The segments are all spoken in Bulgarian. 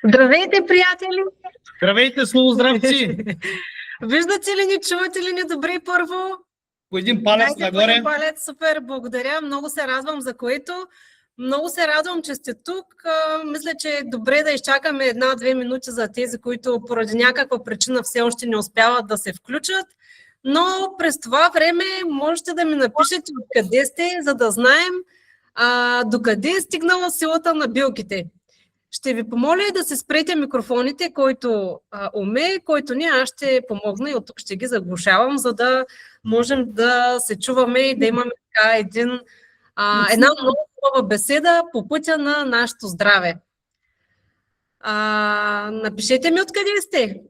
Здравейте, приятели! Здравейте, здравци! Виждате ли ни, чувате ли ни добре първо? По един палец Дайте нагоре. По един палец, супер, благодаря. Много се радвам за което. Много се радвам, че сте тук. Мисля, че е добре да изчакаме 1-2 минути за тези, които поради някаква причина все още не успяват да се включат. Но през това време можете да ми напишете откъде сте, за да знаем докъде е стигнала силата на билките. Ще ви помоля да се спрете микрофоните, който умее, който не, аз ще помогна и от тук ще ги заглушавам, за да можем да се чуваме и да имаме така една много хубава беседа по пътя на нашето здраве. Напишете ми откъде сте.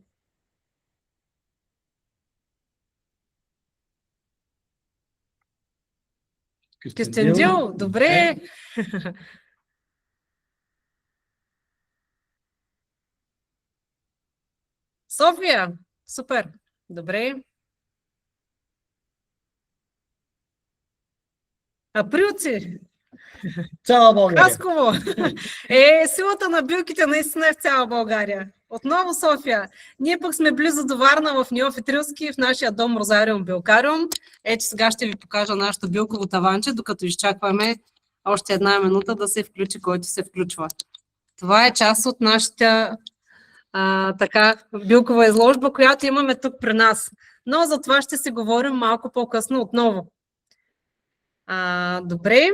Кюстендил, добре. София, супер, добре. Априлци. Цяла България. Хасково. Силата на билките наистина е в цяла България. Отново София. Ние пък сме близо до Варна в Неофит Рилски, в нашия дом Розариум Билкариум. Ето сега ще ви покажа нашето билково таванче, докато изчакваме още една минута да се включи, който се включва. Това е част от нашата билкова изложба, която имаме тук при нас. Но за това ще си говорим малко по-късно отново. Добре.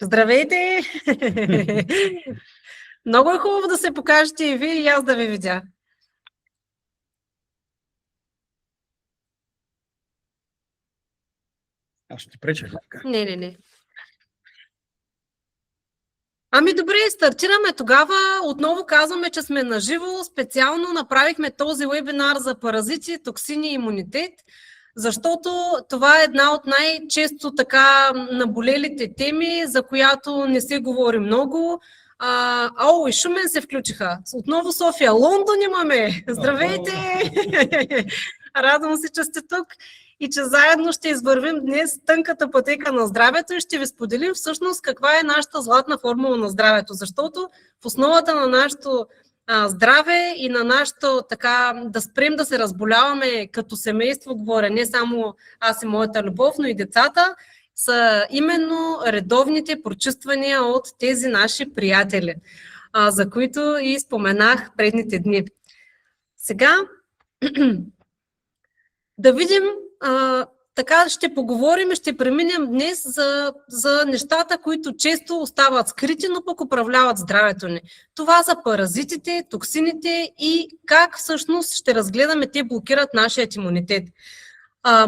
Здравейте! Много е хубаво да се покажете и вие, и аз да ви видя. Аз ще ти преча. Не. Добре, стартираме тогава. Отново казваме, че сме наживо. Специално направихме този вебинар за паразити, токсини и имунитет, защото това е една от най-често така наболелите теми, за която не се говори много. И Шумен се включиха. Отново София. Лондон имаме. Здравейте! Радвам се, че сте тук и че заедно ще извървим днес тънката пътека на здравето и ще ви споделим всъщност каква е нашата златна формула на здравето, защото в основата на нашето здраве и на нашето да спрем да се разболяваме като семейство, говоря не само аз и моята любов, но и децата, са именно редовните прочиствания от тези наши приятели, за които и споменах предните дни. Сега да видим, ще поговорим и ще преминем днес за нещата, които често остават скрити, но пък управляват здравето ни. Това са паразитите, токсините и как всъщност ще разгледаме те блокират нашия имунитет.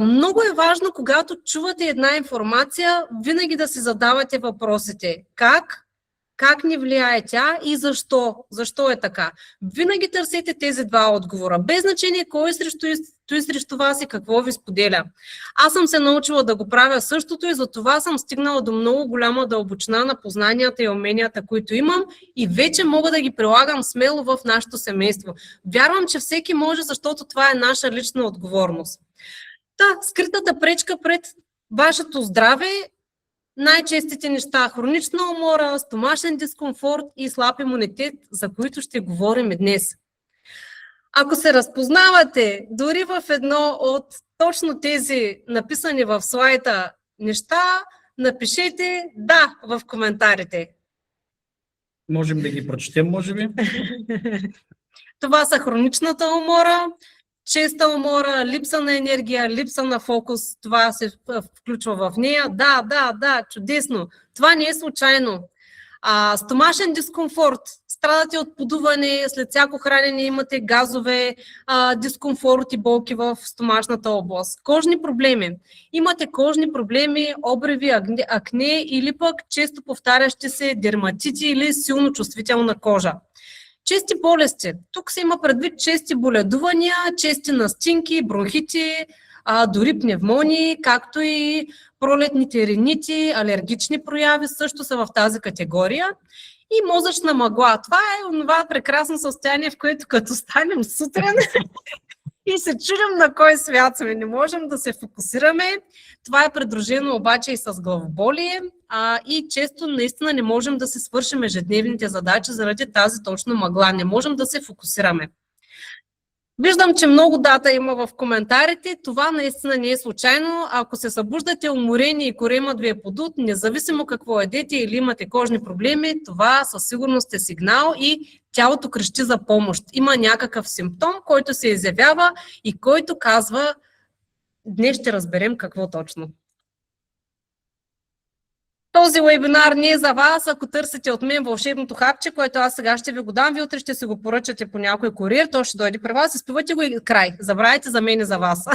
Много е важно, когато чувате една информация, винаги да си задавате въпросите. Как ни влияе тя и защо? Защо е така? Винаги търсете тези два отговора. Без значение кой срещу вас и какво ви споделя. Аз съм се научила да го правя същото и затова съм стигнала до много голяма дълбочина на познанията и уменията, които имам и вече мога да ги прилагам смело в нашето семейство. Вярвам, че всеки може, защото това е наша лична отговорност. Скритата пречка пред вашето здраве, най-честите неща – хронична умора, стомашен дискомфорт и слаб имунитет, за които ще говорим днес. Ако се разпознавате дори в едно от точно тези написани в слайда неща, напишете да в коментарите. Можем да ги прочетем, може би. Това са хроничната умора, честа умора, липса на енергия, липса на фокус, това се включва в нея. Да, чудесно. Това не е случайно. Стомашен дискомфорт. Страдате от подуване, след всяко хранене имате газове, дискомфорт и болки в стомашната област. Кожни проблеми. Имате кожни проблеми, обреви, акне или пък често повтарящи се дерматити или силно чувствителна кожа. Чести болести. Тук се има предвид чести боледувания, чести настинки, бронхити, дори пневмонии, както и пролетните ринити, алергични прояви също са в тази категория. И мозъчна мъгла. Това е онова прекрасно състояние, в което като станем сутрин И се чудим на кой свят сме. Не можем да се фокусираме. Това е придружено обаче и с главоболие. И често наистина не можем да се свършим ежедневните задачи заради тази точно мъгла. Не можем да се фокусираме. Виждам, че много дата има в коментарите. Това наистина не е случайно. Ако се събуждате уморени и коремът ви е подут, независимо какво едете или имате кожни проблеми, това със сигурност е сигнал и тялото крещи за помощ. Има някакъв симптом, който се изявява и който казва: днес ще разберем какво точно. Този вебинар не е за вас, ако търсите от мен вълшебното хапче, което аз сега ще ви го дам. Вие утре ще си го поръчате по някой куриер, то ще дойде при вас, изпивате го и край. Забравяйте за мен и за вас.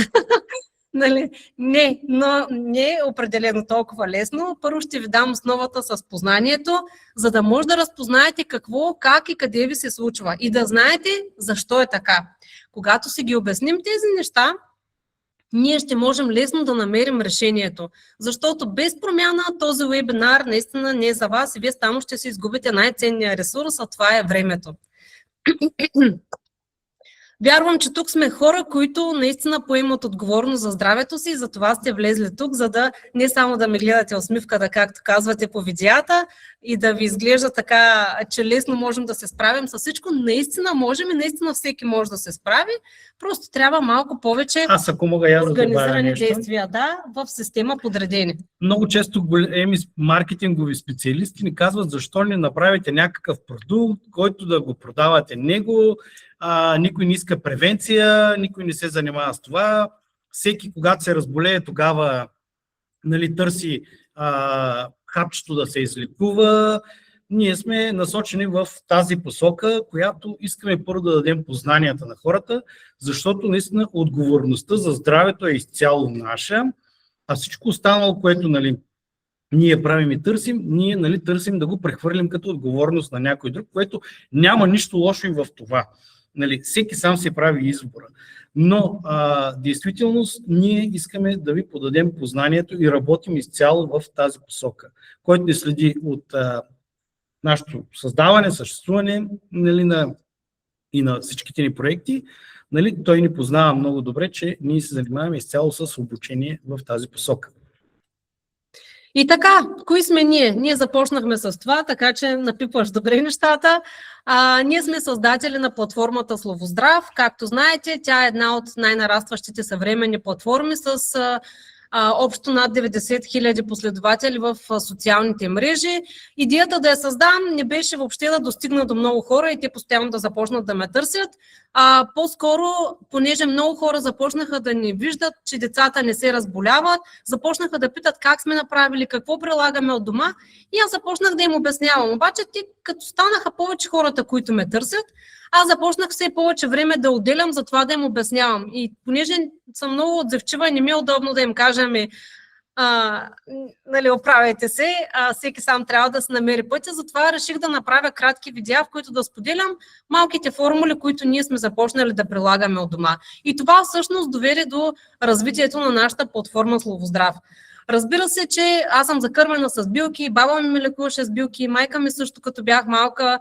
Нали? Не, но не е определено толкова лесно. Първо ще ви дам основата с познанието, за да може да разпознаете какво, как и къде ви се случва и да знаете защо е така. Когато си ги обясним тези неща, ние ще можем лесно да намерим решението. Защото без промяна този вебинар наистина не е за вас и вие само ще си изгубите най-ценния ресурс, а това е времето. Вярвам, че тук сме хора, които наистина поемат отговорност за здравето си и за това сте влезли тук, за да не само да ме гледате усмивката, както казвате по видеята, и да ви изглежда така, че лесно можем да се справим с всичко. Наистина можем и наистина всеки може да се справи. Просто трябва малко повече ако мога организирани действия, в система подредени. Много често големи маркетингови специалисти ни казват: защо не направите някакъв продукт, който да го продавате него. Никой не иска превенция, никой не се занимава с това. Всеки, когато се разболее, тогава търси хапчето да се излекува. Ние сме насочени в тази посока, която искаме първо да дадем познанията на хората, защото наистина отговорността за здравето е изцяло наша, а всичко останало, което ние правим и търсим, ние търсим да го прехвърлим като отговорност на някой друг, което няма нищо лошо и в това. Всеки сам се прави избора. Но действителност ние искаме да ви подадем познанието и работим изцяло в тази посока. Който ни следи от нашето създаване, съществуване и на всичките ни проекти, той ни познава много добре, че ние се занимаваме изцяло с обучение в тази посока. И така, кои сме ние? Ние започнахме с това, така че напипваш добре нещата. Ние сме създатели на платформата Словоздрав. Както знаете, тя е една от най-нарастващите съвременни платформи с общо над 90 000 последователи в социалните мрежи. Идеята да я създам не беше въобще да достигна до много хора и те постоянно да започнат да ме търсят. По-скоро, понеже много хора започнаха да ни виждат, че децата не се разболяват, започнаха да питат как сме направили, какво прилагаме от дома и аз започнах да им обяснявам. Обаче те, като станаха повече хората, които ме търсят, аз започнах все повече време да отделям за това да им обяснявам. И понеже съм много отзивчива и не ми е удобно да им кажа, оправяйте се, всеки сам трябва да се намери пътя, затова реших да направя кратки видеа, в които да споделям малките формули, които ние сме започнали да прилагаме от дома. И това всъщност доведе до развитието на нашата платформа Словоздрав. Разбира се, че аз съм закърмена с билки, баба ми ме лекуваше с билки, майка ми също като бях малка.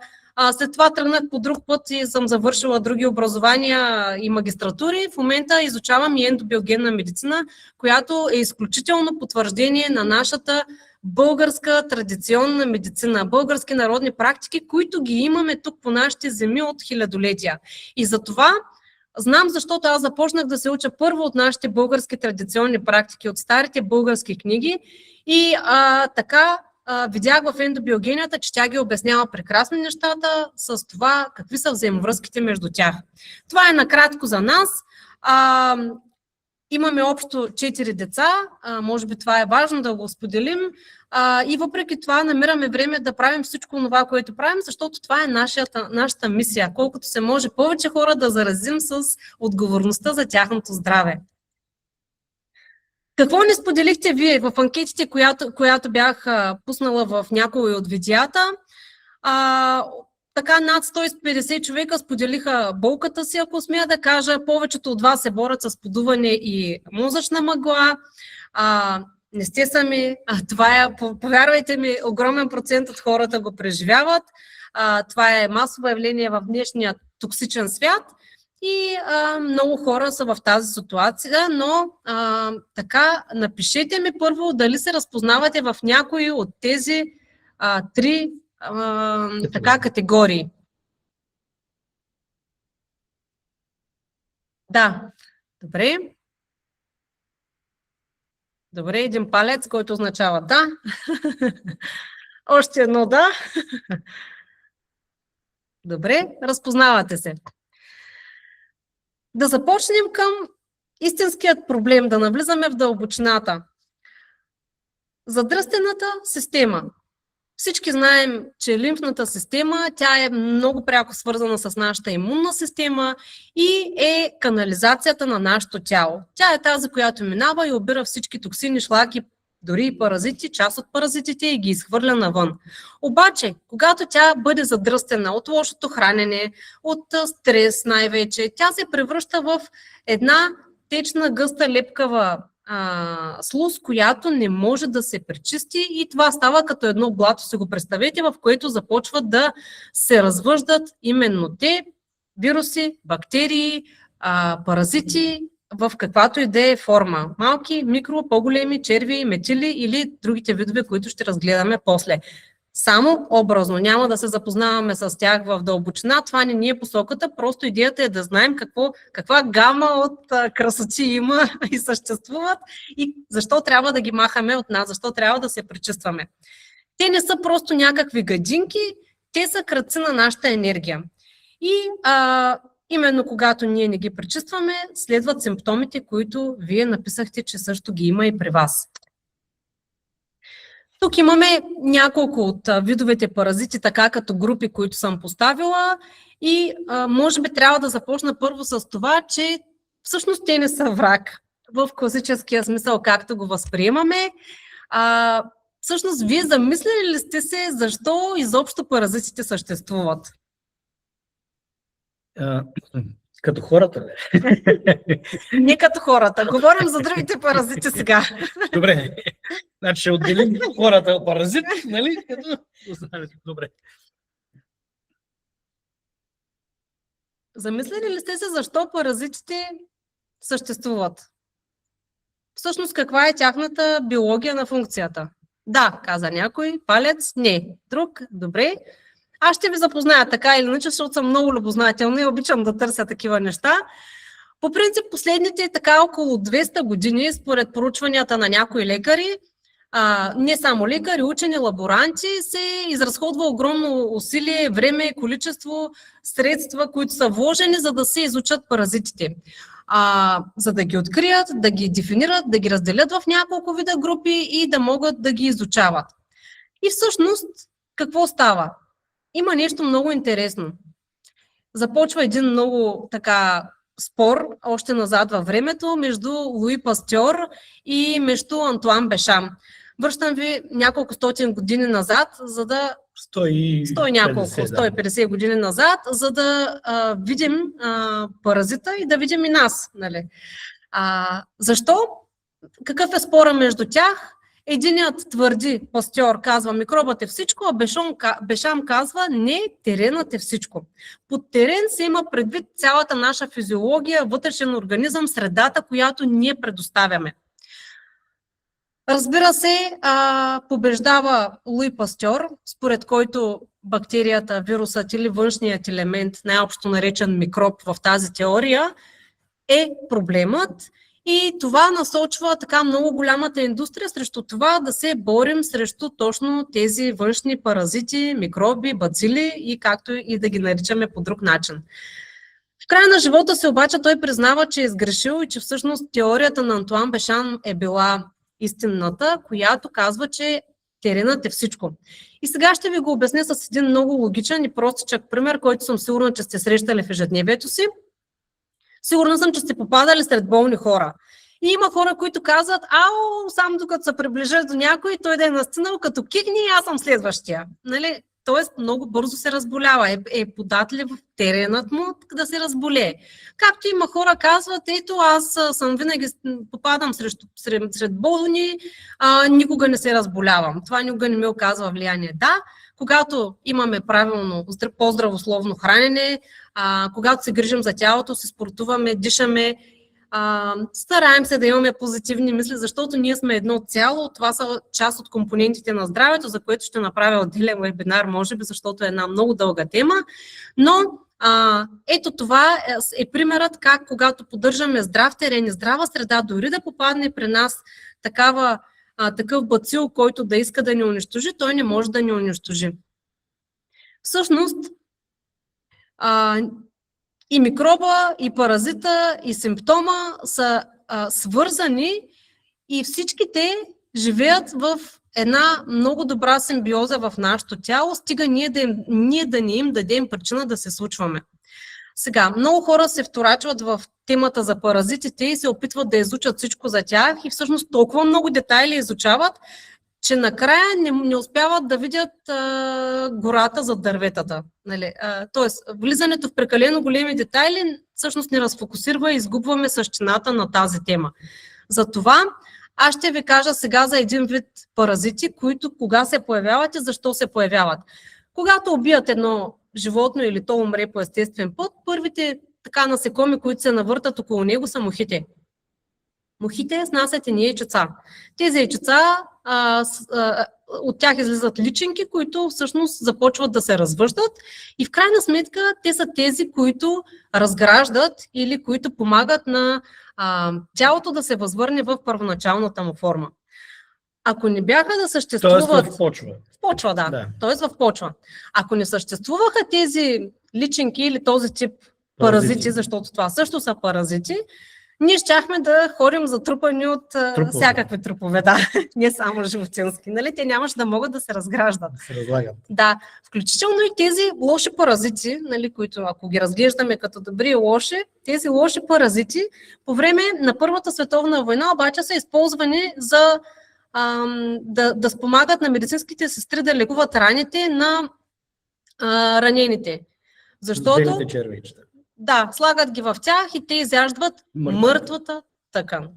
След това тръгнах по друг път и съм завършила други образования и магистратури. В момента изучавам и ендобиогенна медицина, която е изключително потвърждение на нашата българска традиционна медицина, български народни практики, които ги имаме тук по нашите земи от хилядолетия. И за това знам, защото аз започнах да се уча първо от нашите български традиционни практики, от старите български книги и така видях в ендобиогенията, че тя ги обяснява прекрасни нещата с това какви са взаимовръзките между тях. Това е накратко за нас. Имаме общо 4 деца, може би това е важно да го споделим и въпреки това намираме време да правим всичко това, което правим, защото това е нашата мисия. Колкото се може повече хора да заразим с отговорността за тяхното здраве. Какво не споделихте вие в анкетите, която бях пуснала в някои от видеята? Така над 150 човека споделиха болката си, ако смея да кажа. Повечето от вас се борят с подуване и мозъчна мъгла. Не сте сами. Това е, повярвайте ми, огромен процент от хората го преживяват. Това е масово явление в днешния токсичен свят. И много хора са в тази ситуация, но така, напишете ми първо дали се разпознавате в някои от тези три така категории. Да, добре. Добре, един палец, който означава да. Още едно да. Добре, разпознавате се. Да започнем към истинският проблем, да навлизаме в дълбочината. Задръстената система. Всички знаем, че лимфната система, тя е много пряко свързана с нашата имунна система и е канализацията на нашето тяло. Тя е тази, която минава и обира всички токсини, шлаки, дори и паразити, част от паразитите и ги изхвърля навън. Обаче, когато тя бъде задръстена от лошото хранене, от стрес най-вече, тя се превръща в една течна, гъста, лепкава слуз, която не може да се пречисти и това става като едно блато, си го представете, в което започват да се развъждат именно те, вируси, бактерии, паразити, в каквато и да е форма. Малки, микро, по-големи, черви, метили или другите видове, които ще разгледаме после. Само образно, няма да се запознаваме с тях в дълбочина, това не ни е посоката, просто идеята е да знаем каква гама от красоти има и съществуват и защо трябва да ги махаме от нас, защо трябва да се пречистваме. Те не са просто някакви гадинки, те са кръци на нашата енергия. И именно когато ние не ги пречистваме, следват симптомите, които вие написахте, че също ги има и при вас. Тук имаме няколко от видовете паразити, така като групи, които съм поставила и може би трябва да започна първо с това, че всъщност те не са враг в класическия смисъл, както го възприемаме. Всъщност, вие замислили ли сте се защо изобщо паразитите съществуват? Като хората, Не като хората. Говорим за другите паразити сега. Добре. Значи ще отделим хората от паразит, нали? Добре. Замислили ли сте се защо паразитите съществуват? Всъщност, каква е тяхната биология на функцията? Да, каза някой, палец, не. Друг, добре. Аз ще ви запозная така или иначе, защото съм много любознателна и обичам да търся такива неща. По принцип, последните така около 200 години, според проучванията на някои лекари, не само лекари, учени, лаборанти, се изразходва огромно усилие, време, количество средства, които са вложени, за да се изучат паразитите. За да ги открият, да ги дефинират, да ги разделят в няколко вида групи и да могат да ги изучават. И всъщност, какво става? Има нещо много интересно. Започва един много така спор, още назад във времето, между Луи Пастьор и между Антуан Бешам. Връщам ви няколко стотин години назад, за да 150 години назад, за да видим паразита и да видим и нас. Нали? Защо? Какъв е спора между тях? Единият твърди, Пастьор казва, микробът е всичко, а Бешам казва, не, теренът е всичко. Под терен се има предвид цялата наша физиология, вътрешен организъм, средата, която ние предоставяме. Разбира се, побеждава Луи Пастьор, според който бактерията, вирусът или външният елемент, най-общо наречен микроб в тази теория, е проблемът. И това насочва така много голямата индустрия срещу това да се борим срещу точно тези външни паразити, микроби, бацили и както и да ги наричаме по друг начин. В края на живота си обаче той признава, че е сгрешил и че всъщност теорията на Антуан Бешам е била истинната, която казва, че теренът е всичко. И сега ще ви го обясня с един много логичен и простичък пример, който съм сигурна, че сте срещали в ежедневието си. Сигурна съм, че сте попадали сред болни хора. И има хора, които казват, само докато се приближаш до някой, той да е настинал като кикни и аз съм следващия. Нали? Тоест много бързо се разболява. Е податлив в теренът му да се разболее. Както има хора казват, ето аз съм винаги попадам сред болни, никога не се разболявам. Това никога не ми оказва влияние. Да, когато имаме правилно по-здравословно хранене, когато се грижим за тялото си, спортуваме, дишаме, стараем се да имаме позитивни мисли, защото ние сме едно цяло. Това са част от компонентите на здравето, за което ще направя отделен вебинар, може би, защото е една много дълга тема. Но ето това е примерът как, когато поддържаме здрав терен и здрава среда, дори да попадне при нас такъв бацил, който да иска да ни унищожи, той не може да ни унищожи. Всъщност, и микроба, и паразита, и симптома са свързани и всички те живеят в една много добра симбиоза в нашето тяло, стига ние да не им дадем причина да се случваме. Сега, много хора се вторачват в темата за паразитите и се опитват да изучат всичко за тях и всъщност толкова много детайли изучават, че накрая не успяват да видят гората зад дърветата. Нали? Тоест, влизането в прекалено големи детайли всъщност ни разфокусирва и изгубваме същината на тази тема. Затова аз ще ви кажа сега за един вид паразити, които кога се появяват и защо се появяват. Когато убият едно животно или то умре по естествен път, първите насекоми, които се навъртат около него, са мухите. Мухите снасят едни яйчеца. Тези яйчеца, от тях излизат личинки, които всъщност започват да се развъждат и в крайна сметка те са тези, които разграждат или които помагат на тялото да се възвърне в първоначалната му форма. Ако не бяха да съществуват... Тоест в почва. В почва, да. Тоест в почва. Ако не съществуваха тези личинки или този тип паразити, защото това също са паразити, ние щяхме да ходим затрупани от всякакви трупове, да, не само животински. Нали? Те нямаше да могат да се разграждат. Да се разлагат. Да, включително и тези лоши паразити, нали, които ако ги разглеждаме като добри и лоши, тези лоши паразити по време на Първата световна война обаче са използвани за да спомагат на медицинските сестри да лекуват раните на ранените. Защото... Да, слагат ги в тях и те изяждат мъртвата тъкан.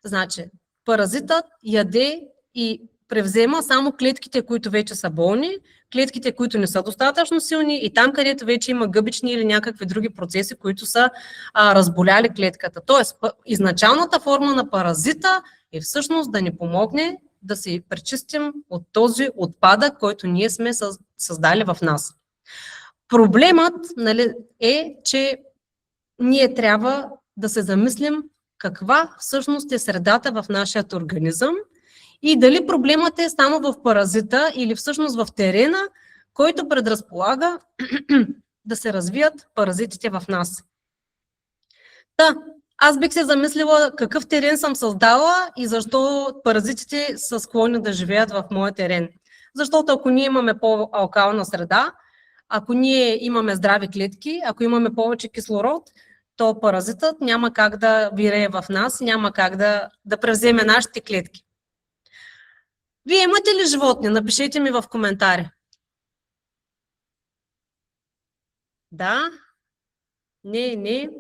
Значи, паразитът яде и превзема само клетките, които вече са болни, клетките, които не са достатъчно силни и там, където вече има гъбични или някакви други процеси, които са разболяли клетката. Тоест, изначалната форма на паразита е всъщност да ни помогне да се пречистим от този отпадък, който ние сме създали в нас. Проблемът, нали, е, че ние трябва да се замислим каква всъщност е средата в нашия организъм и дали проблемът е само в паразита или всъщност в терена, който предразполага да се развият паразитите в нас. Аз бих се замислила какъв терен съм създала и защо паразитите са склонни да живеят в моя терен. Защото ако ние имаме по-алкална среда, ако ние имаме здрави клетки, ако имаме повече кислород, то паразитът няма как да вирее в нас и няма как да превземе нашите клетки. Вие имате ли животни? Напишете ми в коментари. Да? Не.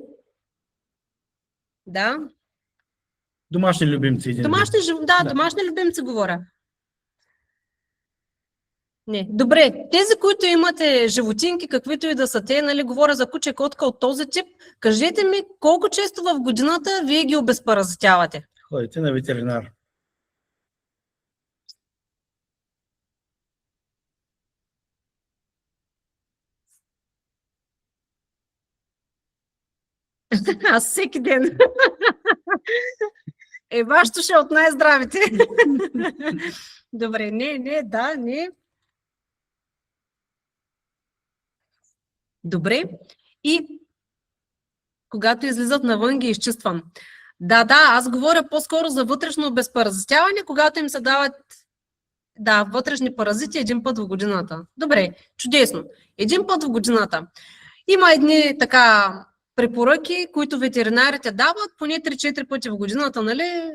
Да? Домашни любимци. Домашни любимци говоря. Не. Добре, тези, които имате животинки, каквито и да са те, нали, говоря за куче, котка от този тип, кажете ми колко често в годината вие ги обезпаразитявате? Ходите на ветеринар. Аз всеки ден. Вашето ще е от най-здравите. Добре, не. Добре. И когато излизат навън, ги изчиствам. Да, аз говоря по-скоро за вътрешно обезпаразитяване, когато им се дават вътрешни паразити един път в годината. Добре, чудесно. Един път в годината. Има едни препоръки, които ветеринарите дават поне 3-4 пъти в годината, нали,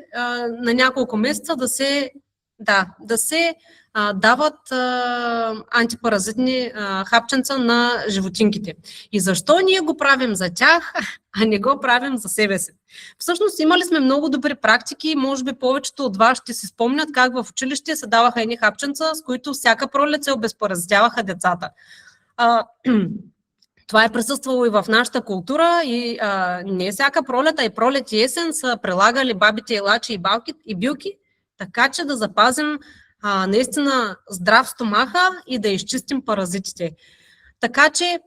на няколко месеца да се да се дават антипаразитни хапченца на животинките. И защо ние го правим за тях, а не го правим за себе си? Всъщност имали сме много добри практики, може би повечето от вас ще си спомнят как в училище се даваха едни хапченца, с които всяка пролет се обезпаразитяваха децата. Това е присъствало и в нашата култура и не всяка пролет, а и пролет и есен са прилагали бабите елачи и билки, така че да запазим наистина здрав стомаха и да изчистим паразитите. Така че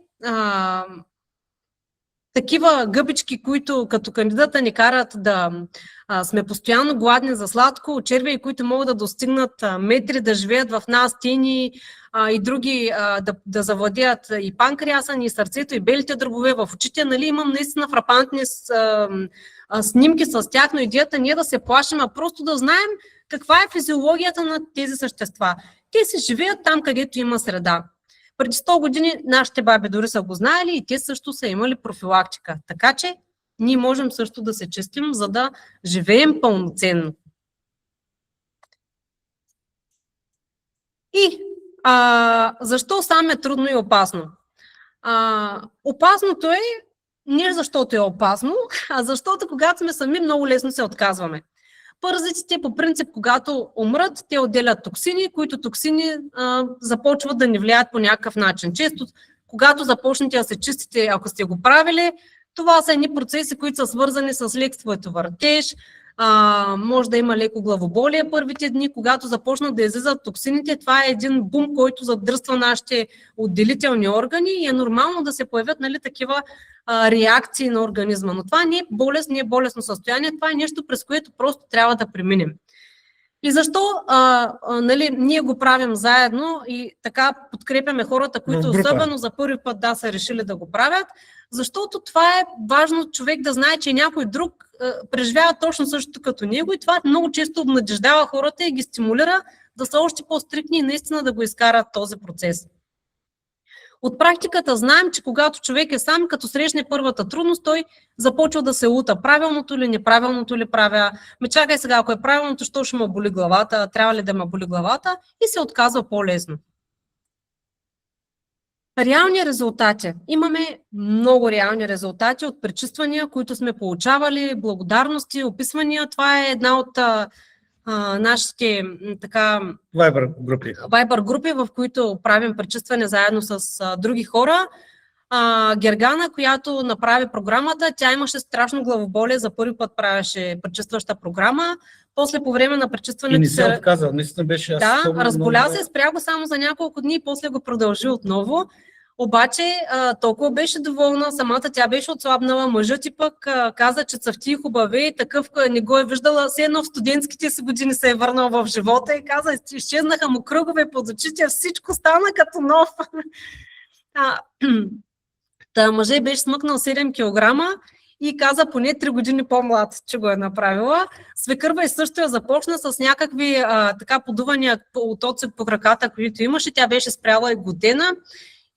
такива гъбички, които като кандидата ни карат да сме постоянно гладни за сладко, червеи, които могат да достигнат метри, да живеят в нас, тени и други, да завладеят и панкреаса, и сърцето, и белите дробове в очите. Нали, имам наистина фрапантни снимки с тях, но идеята не е да се плашим, а просто да знаем каква е физиологията на тези същества. Те си живеят там, където има среда. Преди 100 години нашите баби дори са го знаели и те също са имали профилактика. Така че ние можем също да се чистим, за да живеем пълноценно. И защо сам е трудно и опасно? Опасното е не защото е опасно, а защото когато сме сами, много лесно се отказваме. Паразитите по принцип, когато умрат, те отделят токсини, които токсини започват да ни влияят по някакъв начин. Често, когато започнете да се чистите, ако сте го правили, това са едни процеси, които са свързани с лек въртеж, може да има леко главоболие първите дни. Когато започнат да излизат токсините, това е един бум, който задръства нашите отделителни органи и е нормално да се появят, нали, такива реакции на организма. Но това не е болест, не е болестно състояние, това е нещо, през което просто трябва да преминем. И защо нали, ние го правим заедно и така подкрепяме хората, които особено за първи път са решили да го правят? Защото това е важно човек да знае, че някой друг преживява точно същото като него и това много често обнадеждава хората и ги стимулира да са още по-стриктни и наистина да го изкарат този процес. От практиката знаем, че когато човек е сам, като срещне първата трудност, той започва да се лута. Правилното ли, неправилното ли правя? Чакай сега, ако е правилното, що ще ме боли главата? Трябва ли да ме боли главата? И се отказва по-лесно. Реални резултати. Имаме много реални резултати от пречиствания, които сме получавали, благодарности, описвания. Това е една от нашите Viber групи, в които правим пречистване заедно с други хора. Гергана, която направи програмата, тя имаше страшно главоболие, за първи път правеше пречистваща програма. После по време на пречистването... И не се отказа, наистина беше... разболя се, спря го само за няколко дни и после го продължи отново. Обаче толкова беше доволна, самата тя беше отслабнала, мъжът ти пък каза, че цъфти хубави и такъв не го е виждала, все едно в студентските си години се е върнал в живота и каза, изчезнаха му кръгове под очите, всичко стана като нов. Мъжът беше смъкнал 7 кг и каза поне 3 години по-млад, че го е направила. Свекърва и също я започна с някакви подувания от оцет по краката, които имаше, тя беше спряла и година.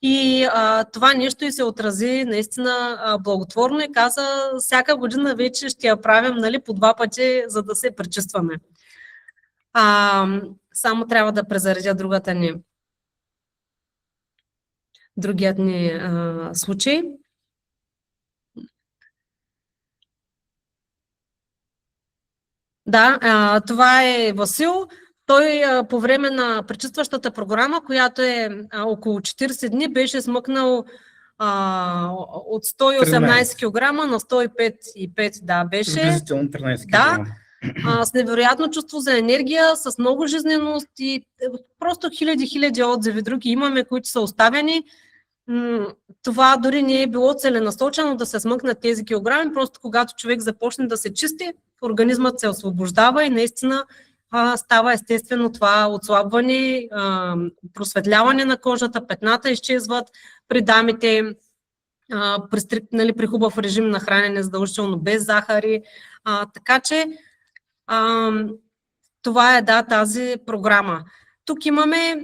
И това нещо и се отрази наистина благотворно и каза, всяка година вече ще я правим, нали, по 2 пъти, за да се пречистваме. Само трябва да презаредя другият ни случай. Това е Васил. Той по време на пречистващата програма, която е около 40 дни, беше смъкнал от 118 кг на 105,5 беше. Приблизително 13 кг. С невероятно чувство за енергия, с много жизненост и просто хиляди отзиви други имаме, които са оставени. Това дори не е било целенасочено да се смъкнат тези килограми, просто когато човек започне да се чисти, организмът се освобождава и наистина става естествено това отслабване, просветляване на кожата, петната изчезват при дамите, при хубав режим на хранене, задължително без захари. Така че това е тази програма. Тук имаме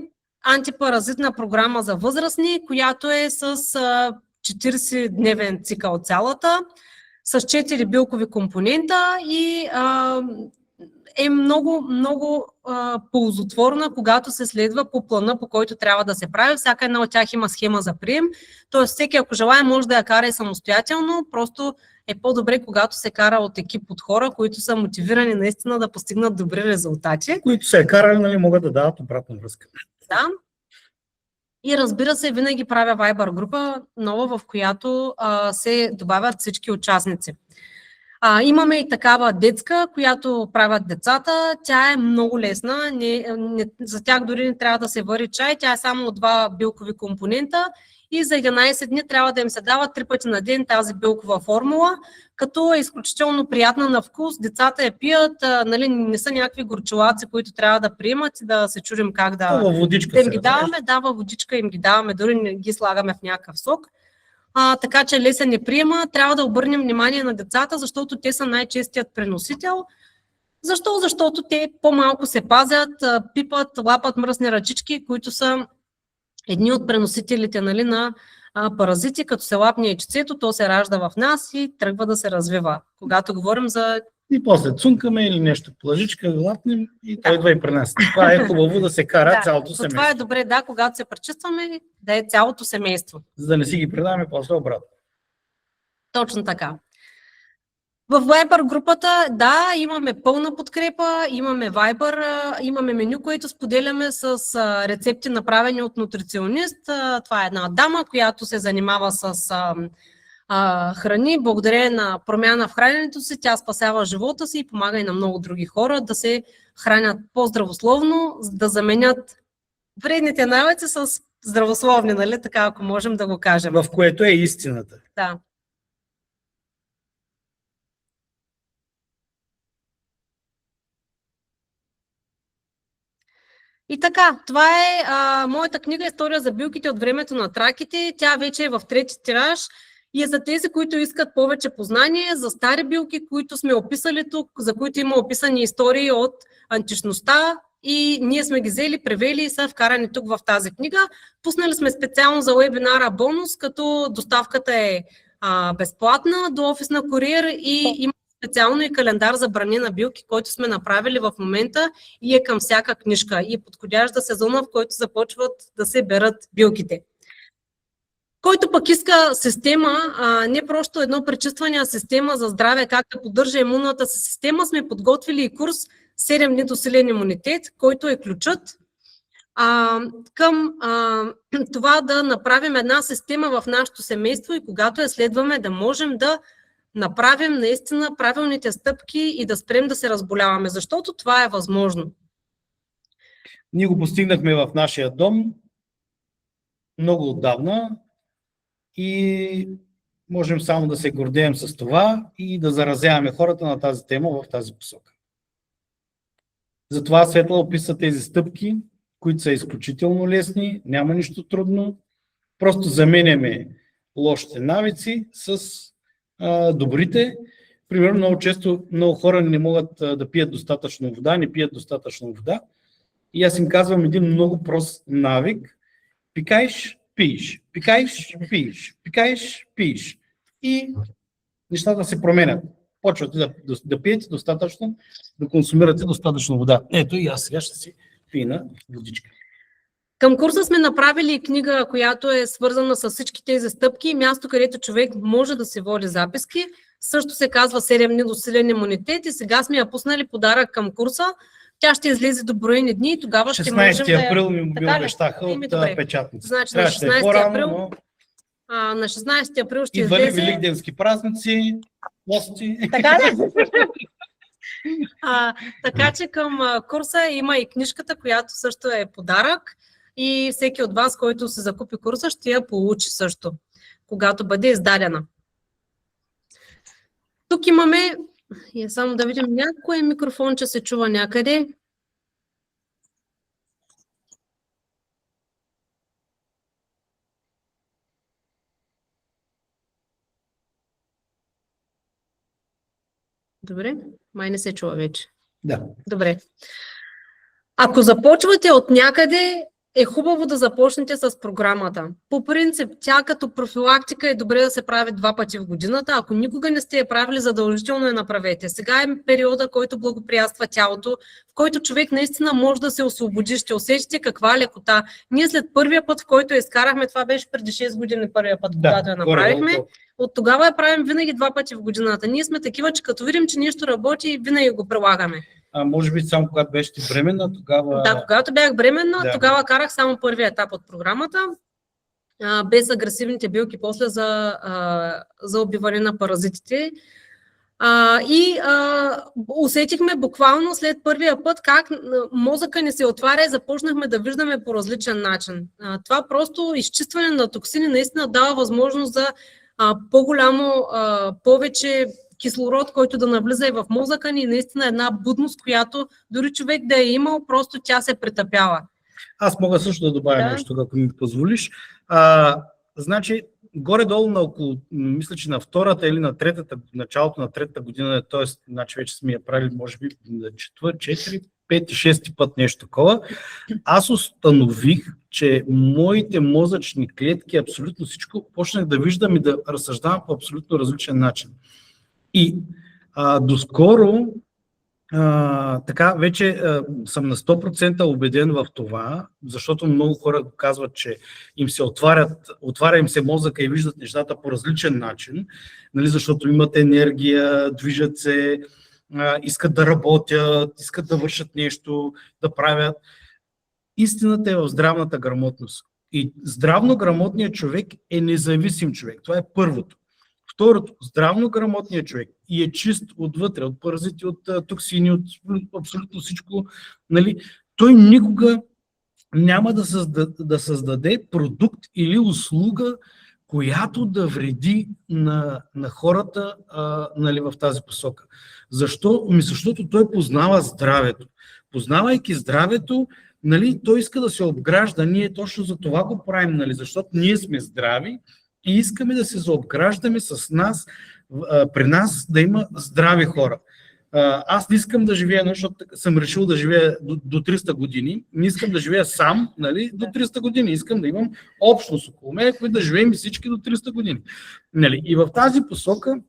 антипаразитна програма за възрастни, която е с 40-дневен цикъл цялата, с 4 билкови компонента и е много ползотворна, когато се следва по плана, по който трябва да се прави. Всяка една от тях има схема за прием. Тоест всеки, ако желая, може да я кара и самостоятелно. Просто е по-добре, когато се кара от екип от хора, които са мотивирани наистина да постигнат добри резултати. Които се карали, нали, могат да дават обратна връзка. Да. И разбира се, винаги правя Viber група нова, в която се добавят всички участници. Имаме и такава детска, която правят децата. Тя е много лесна. За тях дори не трябва да се вари чай. Тя е само от 2 билкови компонента и за 11 дни трябва да им се дава 3 пъти на ден тази билкова формула, като е изключително приятна на вкус. Децата я пият, нали, не са някакви горчилаци, които трябва да приемат и да се чудим как да им ги даваме. Да, във водичка им ги даваме, дори не ги слагаме в някакъв сок. Така че лесен не приема. Трябва да обърнем внимание на децата, защото те са най-честият преносител. Защо? Защото те по-малко се пазят, пипат, лапат мръсни ръчички, които са едни от преносителите, нали, на паразити. Като се лапне яйчецето, то се ражда в нас и тръгва да се развива. Когато говорим за... И после цункаме или нещо по лъжичка, лапнем и той идва и при нас. Това е хубаво да се кара цялото семейство. Това е добре, да, когато се пречистваме, да е цялото семейство. За да не си ги предаваме после обратно. Точно така. В Viber групата, да, имаме пълна подкрепа, имаме Viber, имаме меню, което споделяме с рецепти, направени от нутриционист. Това е една дама, която се занимава с храни. Благодарение на промяна в храненето си, тя спасява живота си и помага и на много други хора да се хранят по-здравословно, да заменят вредните навици с здравословни, нали, така, ако можем да го кажем. В което е истината. Да. И така, това е моята книга "История за билките от времето на траките". Тя вече е в 3-ти тираж и е за тези, които искат повече познание, за стари билки, които сме описали тук, за които има описани истории от античността и ние сме ги взели, превели и са вкарани тук в тази книга. Пуснали сме специално за вебинара бонус, като доставката е безплатна до офисна куриер и има специално и календар за бране на билки, който сме направили в момента и е към всяка книжка и подходящ за сезона, в който започват да се берат билките. Който пък иска система, не просто едно пречистване, а система за здраве, как да поддържа имунната си система, сме подготвили и курс 7 дни до силен имунитет, който е ключът към това да направим една система в нашето семейство и когато я следваме, да можем да направим наистина правилните стъпки и да спрем да се разболяваме, защото това е възможно. Ние го постигнахме в нашия дом много отдавна и можем само да се гордеем с това и да заразяваме хората на тази тема в тази посока. Затова Светла описа тези стъпки, които са изключително лесни, няма нищо трудно. Просто заменяме лошите навици с добрите. Примерно много често много хора не могат да пият достатъчно вода, не пият достатъчно вода. И аз им казвам един много прост навик. Пикаеш, пиеш, пикаеш, пиеш, пикаеш, пиеш. И нещата се променят. Почвате да пиете достатъчно, да консумирате достатъчно вода. Ето и аз сега ще си пина водичка. Към курса сме направили книга, която е свързана с всички тези стъпки. Място, където човек може да се води записки. Също се казва 7 дни до силен имунитет и сега сме я пуснали подарък към курса. Тя ще излезе до броени дни и тогава ще можем 16 април ми обещаха от печатница. Значи на 16 април, на 16 април ще излезе. Идвали великденски празници, гости. Така да. Така че към курса има и книжката, която също е подарък. И всеки от вас, който се закупи курса, ще я получи също, когато бъде издадена. Тук имаме, само да видим, някое микрофонче се чува някъде. Добре, май не се чува вече. Да. Добре. Ако започвате от някъде, е хубаво да започнете с програмата. По принцип, тя като профилактика е добре да се прави 2 пъти в годината. Ако никога не сте я правили, задължително я направете. Сега е периода, който благоприятства тялото, в който човек наистина може да се освободи. Ще усетите каква лекота. Ние след първия път, в който я изкарахме, това беше преди 6 години първия път, когато я направихме, от тогава я правим винаги 2 пъти в годината. Ние сме такива, че като видим, че нещо работи, винаги го прилагаме. Може би само когато беше бременна, тогава... Да, когато бях бременна, тогава карах само първия етап от програмата, без агресивните билки, после за убиване на паразитите. Усетихме буквално след първия път как мозъка ни се отваря и започнахме да виждаме по различен начин. Това просто изчистване на токсини наистина дава възможност за по-голямо, повече кислород, който да навлиза и в мозъка ни, наистина една будност, която дори човек да е имал, просто тя се претъпява. Аз мога също да добавя нещо, ако ми позволиш. Значи, горе-долу на около, мисля, че на втората или на третата, началото на третата година, т.е. значи вече сме я правили, може би, на 4, 5, 6 път нещо такова, аз установих, че моите мозъчни клетки, абсолютно всичко, почнах да виждам и да разсъждавам по абсолютно различен начин. И доскоро така вече съм на 100% убеден в това, защото много хора казват, че им се отваря им се мозъка и виждат нещата по различен начин, нали, защото имат енергия, движат се, искат да работят, искат да вършат нещо, да правят. Истината е в здравната грамотност. И здравно грамотният човек е независим човек. Това е първото. Второто, здравно грамотният човек и е чист отвътре, от паразити, от токсини, от абсолютно всичко, нали, той никога няма да създаде продукт или услуга, която да вреди на хората, нали, в тази посока. Защо? Защото той познава здравето. Познавайки здравето, нали, той иска да се обгражда. Ние точно за това го правим, нали, защото ние сме здрави и искаме да се заобграждаме с нас, при нас да има здрави хора. Аз не искам да живея, защото съм решил да живея до 300 години. Не искам да живея сам, нали, до 300 години. Искам да имам общност около мен, които да живеем всички до 300 години. Нали. И в тази посока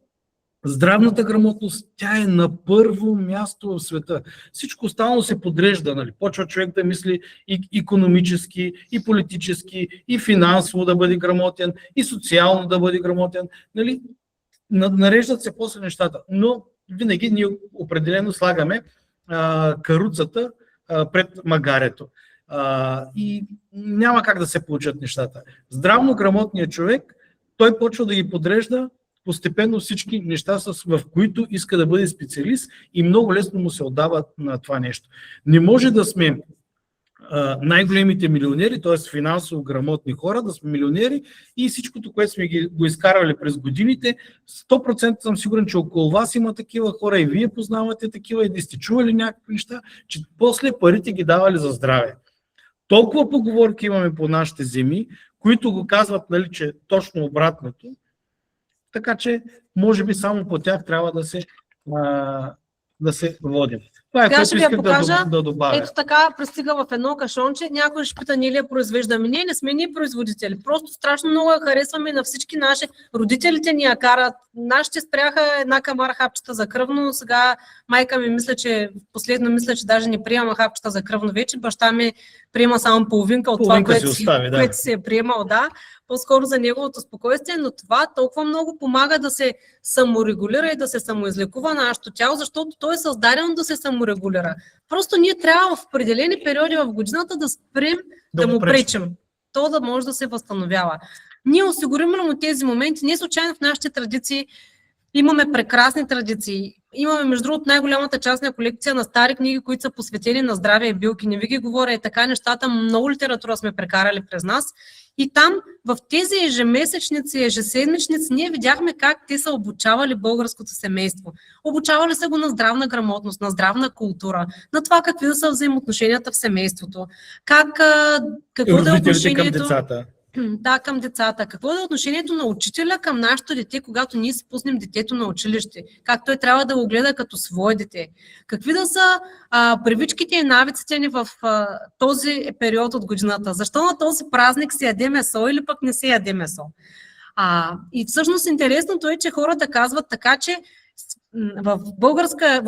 здравната грамотност, тя е на първо място в света. Всичко останало се подрежда. Нали. Почва човек да мисли и икономически, и политически, и финансово да бъде грамотен, и социално да бъде грамотен. Нали. Нареждат се после нещата. Но винаги ние определено слагаме каруцата пред магарето. И няма как да се получат нещата. Здравно грамотният човек, той почва да ги подрежда постепенно всички неща, в които иска да бъде специалист и много лесно му се отдава на това нещо. Не може да сме най-големите милионери, т.е. финансово грамотни хора, да сме милионери и всичкото, което сме го изкарвали през годините, 100% съм сигурен, че около вас има такива хора и вие познавате такива и да сте чували някакви неща, че после парите ги давали за здраве. Толкова поговорки имаме по нашите земи, които го казват, нали, че точно обратното, така че може би само по тях трябва да се водим. Това е, което исках да добавя. Ето така пристига в едно кашонче. Някой ще пита, ние ли я произвеждаме? Ние не сме ние производители. Просто страшно много я харесваме на всички наши. Родителите ни я карат. Нашите спряха една камара хапчета за кръвно. Сега майка ми последно мисля, че даже не приема хапчета за кръвно вече. Баща ми приема само половинка от това, което си е приемал. Да. По-скоро за неговото спокойствие, но това толкова много помага да се саморегулира и да се самоизлекува нашето тяло, защото то е създадено да се саморегулира. Просто ние трябва в определени периоди в годината да спрем да му пречим. То да може да се възстановява. Ние осигурим му тези моменти. Не случайно в нашите традиции имаме прекрасни традиции. Имаме, между другото, най-голямата част на колекция на стари книги, които са посветени на здраве и билки. Не ви ги говоря, и така нещата, много литература сме прекарали през нас. И там, в тези ежемесечници, ежеседмичници, ние видяхме как те са обучавали българското семейство. Обучавали са го на здравна грамотност, на здравна култура, на това какви да са взаимоотношенията в семейството, какво да е отношението към децата. Да, към децата. Какво е отношението на учителя към нашето дете, когато ние си пуснем детето на училище? Как той трябва да го гледа като свое дете? Какви да са привичките и навиците ни в този период от годината? Защо на този празник се яде месо или пък не се яде месо? И всъщност интересното е, че хората казват така, че в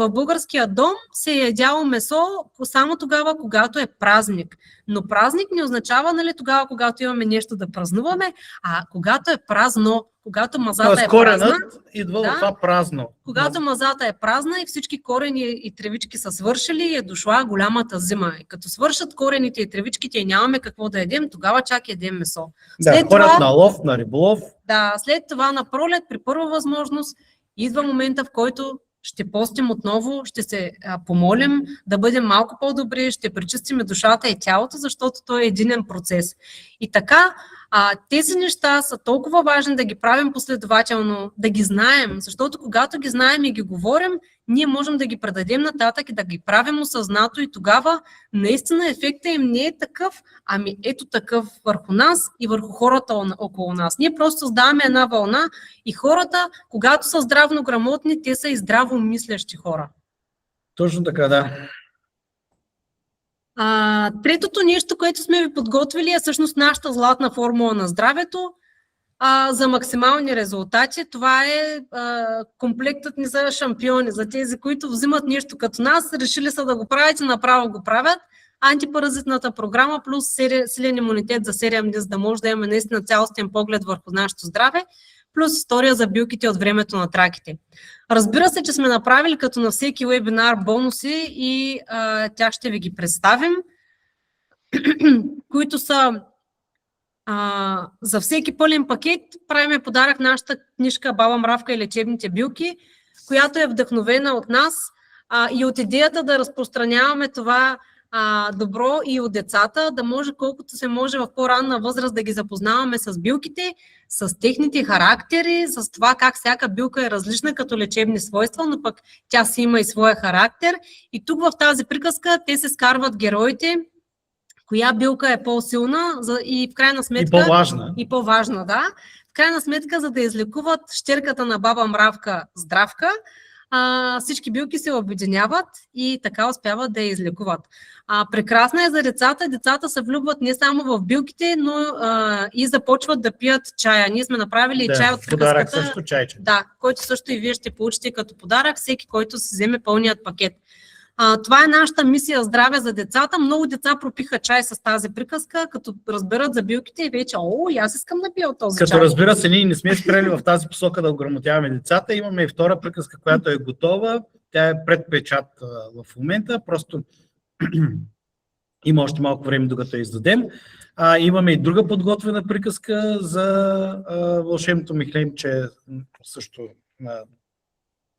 българския дом се е ядяло месо само тогава, когато е празник. Но празник не означава, нали, тогава, когато имаме нещо да празнуваме, а когато е празно, когато мазата е празна. Идва от това празно. Когато мазата е празна и всички корени и тревички са свършили, е дошла голямата зима. И като свършат корените и тревичките и нямаме какво да едем, тогава чак едем месо. Да, ходят на лов, на риболов. Да, след това на пролет, при първа възможност, идва момента, в който ще постим отново, ще се помолим да бъдем малко по-добри, ще пречистим душата и тялото, защото то е единен процес. И така, тези неща са толкова важни да ги правим последователно, да ги знаем, защото когато ги знаем и ги говорим, ние можем да ги предадем нататък и да ги правим осъзнато и тогава наистина ефектът им не е такъв, ами ето такъв върху нас и върху хората около нас. Ние просто създаваме една вълна и хората, когато са здравно грамотни, те са и здраво мислещи хора. Точно така, да. Третото нещо, което сме ви подготвили е всъщност нашата златна формула на здравето за максимални резултати. Това е комплектът ни за шампиони, за тези, които взимат нещо като нас, решили са да го правят и направо го правят. Антипаразитната програма плюс силен имунитет за 7 дни, за да може да имаме наистина цялостен поглед върху нашето здраве, плюс история за билките от времето на траките. Разбира се, че сме направили като на всеки вебинар бонуси и тях ще ви ги представим, които са за всеки пълен пакет. Правим подарък нашата книжка Баба Мравка и лечебните билки, която е вдъхновена от нас и от идеята да разпространяваме това добро и от децата, да може колкото се може в по-ранна възраст да ги запознаваме с билките, с техните характери, с това как всяка билка е различна като лечебни свойства, но пък тя си има и своя характер. И тук в тази приказка те се скарват героите, коя билка е по-силна и в крайна сметка... И по-важна. Да. В крайна сметка, за да излекуват щерката на баба Мравка здравка, всички билки се обединяват и така успяват да я излекуват. Прекрасна е за децата. Децата се влюбват не само в билките, но и започват да пият чая. Ние сме направили чай от приказката. Подарък също чайче. Да, който също и вие ще получите като подарък, всеки, който си вземе пълният пакет. Това е нашата мисия здраве за децата. Много деца пропиха чай с тази приказка, като разберат за билките и вече, и аз искам да пия от този чай. Като разбира се, ние не сме спрели в тази посока да ограмотяваме децата. Имаме и втора приказка, която е готова. Тя е предпечат в момента. Просто има още малко време, докато я издадем. Имаме и друга подготвена приказка за вълшебното михлемче, също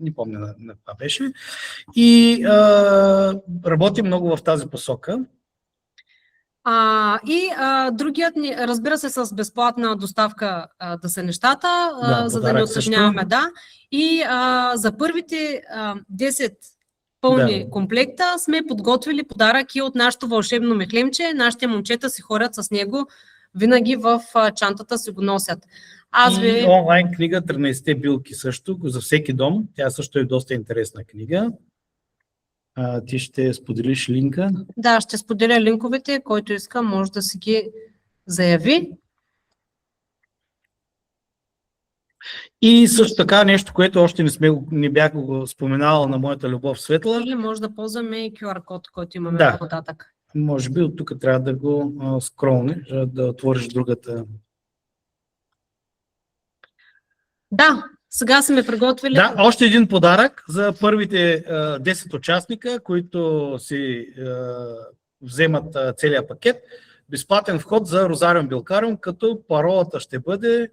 не помня на това беше. И работим много в тази посока. Другият ни, разбира се, с безплатна доставка да са нещата, за да не осъжняваме. Да. И за първите 10 пълни комплекта сме подготвили подарък и от нашото вълшебно мехлемче. Нашите момчета си ходят с него, винаги в чантата си го носят. Онлайн книга 13 билки също, за всеки дом. Тя също е доста интересна книга. Ти ще споделиш линка? Да, ще споделя линковете. Който иска, може да си ги заяви. И също така нещо, което още не бях го споменала на моята любов Светла. Или може да ползваме и QR код, който имаме по-нататък. Може би от тук трябва да го скролнеш, да отвориш другата. Да, сега сме приготвили. Да, още един подарък за първите 10 участника, които си вземат целия пакет. Безплатен вход за Розариум Билкариум, като паролата ще бъде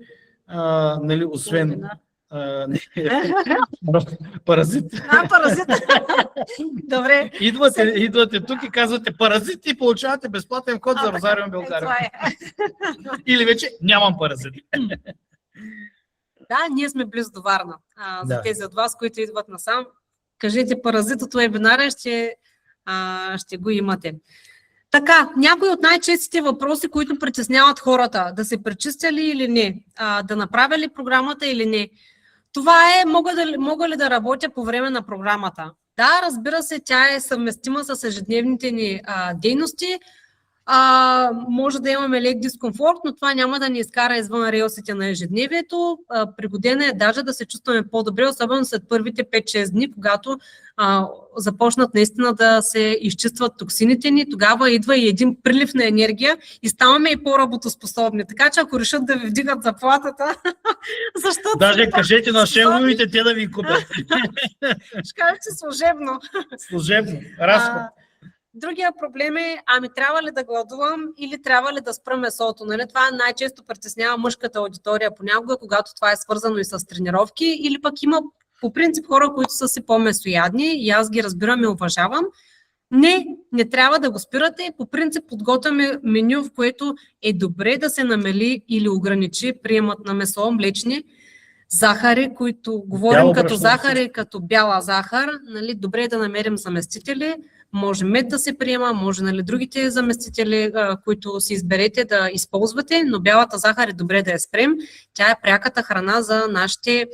освен паразит. Паразит. Добре. Идвате тук и казвате паразит и получавате безплатен вход за Розариум Билкариум. Или вече нямам паразит. Да, ние сме близо до Варна. За тези от вас, които идват насам, кажете паразит от вебинара, ще го имате. Така, някои от най-честите въпроси, които притесняват хората, да се пречистя ли или не, да направя ли програмата или не. Това е, мога ли да работя по време на програмата? Да, разбира се, тя е съвместима с ежедневните ни дейности. Може да имаме лек дискомфорт, но това няма да ни изкара извън релсите на ежедневието. Пригодена е даже да се чувстваме по-добре, особено след първите 5-6 дни, когато започнат наистина да се изчистват токсините ни. Тогава идва и един прилив на енергия и ставаме и по-работоспособни. Така че ако решат да ви вдигат заплатата, защото... Даже кажете на шефовете, те да ви купят. Ще кажете служебно. Служебно, разход. Другия проблем е, трябва ли да гладувам или трябва ли да спра месото? Нали? Това най-често притеснява мъжката аудитория понякога, когато това е свързано и с тренировки, или пък има по принцип хора, които са си по-месоядни и аз ги разбирам и уважавам. Не трябва да го спирате. По принцип подготвяме меню, в което е добре да се намали или ограничи приемът на месо, млечни, захари, които говорим като захари, като бяла захар. Нали? Добре е да намерим заместители. Може мед да се приема, може другите заместители, които си изберете да използвате, но бялата захар е добре да я спрем. Тя е пряката храна за нашите